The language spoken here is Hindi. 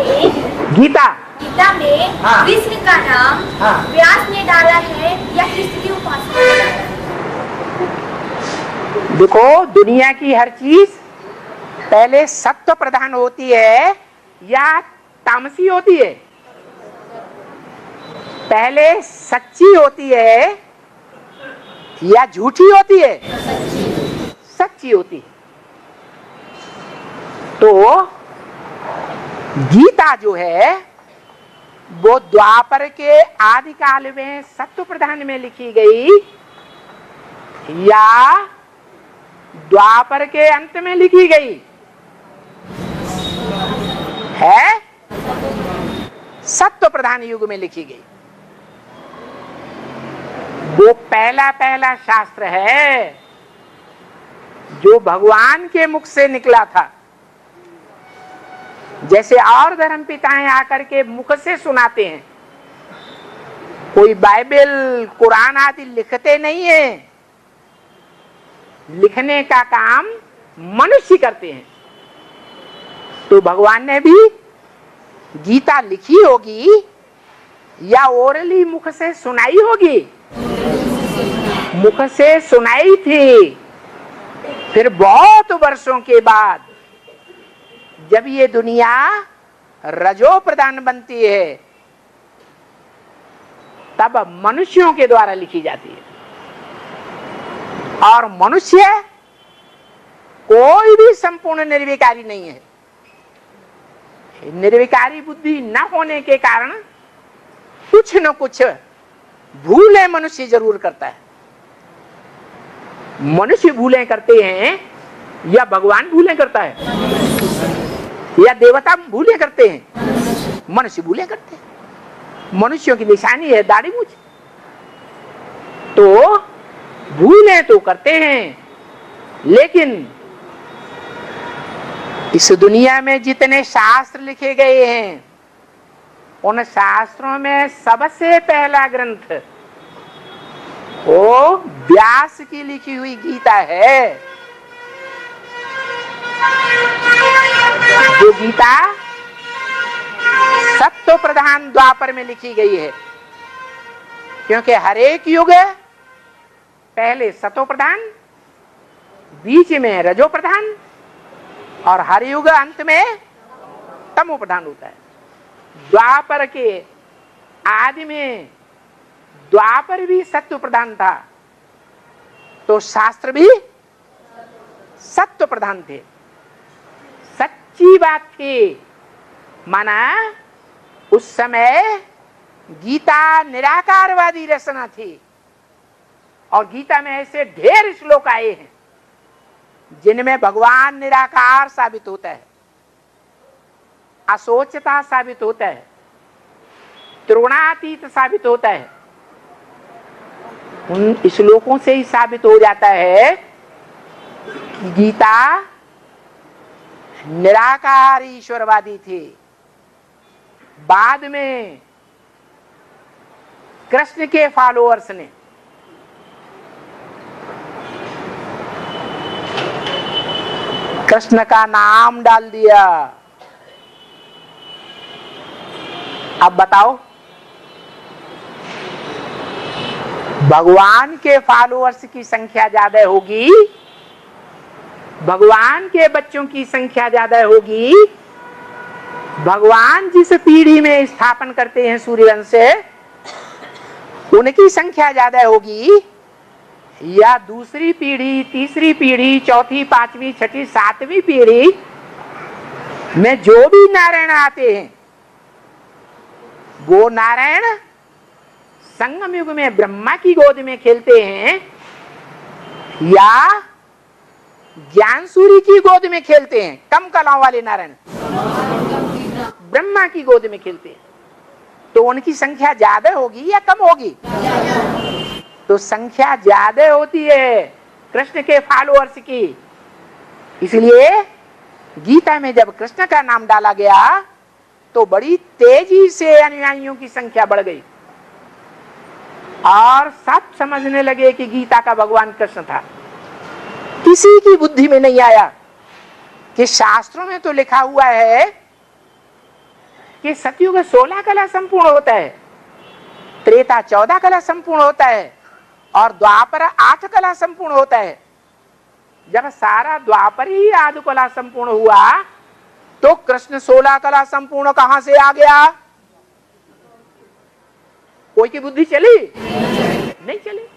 गीता में हाँ। कृष्ण का नाम हाँ। व्यास ने डाला है या कृष्ण की उपासना ने डाला है? देखो, दुनिया की हर चीज पहले सत्व प्रधान होती है या तामसी होती है? पहले सच्ची होती है या झूठी होती है? सच्ची होती है। तो गीता जो है वो द्वापर के आदि काल में सत्व प्रधान में लिखी गई या द्वापर के अंत में लिखी गई है? सत्व प्रधान युग में लिखी गई। वो पहला शास्त्र है जो भगवान के मुख से निकला था। जैसे और धर्म पिताएं आकर के मुख से सुनाते हैं, कोई बाइबल कुरान आदि लिखते नहीं है। लिखने का काम मनुष्य करते हैं। तो भगवान ने भी गीता लिखी होगी या ओरली मुख से सुनाई होगी? मुख से सुनाई थी। फिर बहुत वर्षों के बाद जब ये दुनिया रजो प्रधान बनती है तब मनुष्यों के द्वारा लिखी जाती है। और मनुष्य कोई भी संपूर्ण निर्विकारी नहीं है। निर्विकारी बुद्धि न होने के कारण कुछ न कुछ भूलें मनुष्य जरूर करता है। मनुष्य भूलें करते हैं या भगवान भूलें करता है या देवता भूलें करते हैं? मनुष्य भूलें करते हैं। मनुष्यों की निशानी है दाढ़ी मूंछ। तो भूलें तो करते हैं, लेकिन इस दुनिया में जितने शास्त्र लिखे गए हैं उन शास्त्रों में सबसे पहला ग्रंथ वो व्यास की लिखी हुई गीता है। जो गीता सत्व प्रधान द्वापर में लिखी गई है, क्योंकि हर एक युग पहले सत्व प्रधान, बीच में रजो प्रधान और हर युग अंत में तमो प्रधान होता है। द्वापर के आदि में द्वापर भी सत्व प्रधान था तो शास्त्र भी सत्व प्रधान थे। सच्ची बात थी। माना उस समय गीता निराकारवादी रचना थी और गीता में ऐसे ढेर श्लोक आए हैं जिनमें भगवान निराकार साबित होता है, असोचता साबित होता है, त्रिगुणातीत साबित होता है। उन श्लोकों से ही साबित हो जाता है कि गीता निराकार ईश्वरवादी थी। बाद में कृष्ण के फॉलोअर्स ने कृष्ण का नाम डाल दिया। अब बताओ, भगवान के फॉलोअर्स की संख्या ज्यादा होगी, भगवान के बच्चों की संख्या ज्यादा होगी, भगवान जिस पीढ़ी में स्थापन करते हैं सूर्यवंश से उनकी संख्या ज्यादा होगी, या दूसरी पीढ़ी, तीसरी पीढ़ी, चौथी, पांचवी, छठी, सातवीं पीढ़ी में जो भी नारायण आते हैं वो नारायण संगम युग में ब्रह्मा की गोद में खेलते हैं या ज्ञान सूर्य की गोद में खेलते हैं? कम कलाओं वाले नारायण ब्रह्मा की गोद में खेलते हैं। तो उनकी संख्या ज्यादा होगी या कम होगी? तो संख्या ज्यादा होती है कृष्ण के फॉलोअर्स की। इसलिए गीता में जब कृष्ण का नाम डाला गया तो बड़ी तेजी से अनुयायियों की संख्या बढ़ गई और सब समझने लगे कि गीता का भगवान कृष्ण था। किसी की बुद्धि में नहीं आया कि शास्त्रों में तो लिखा हुआ है कि सतयुग 16 कला संपूर्ण होता है, त्रेता 14 कला संपूर्ण होता है और द्वापर 8 कला संपूर्ण होता है। जब सारा द्वापर ही आदि कला संपूर्ण हुआ तो कृष्ण 16 कला संपूर्ण कहां से आ गया? कोई की बुद्धि चली? नहीं चली।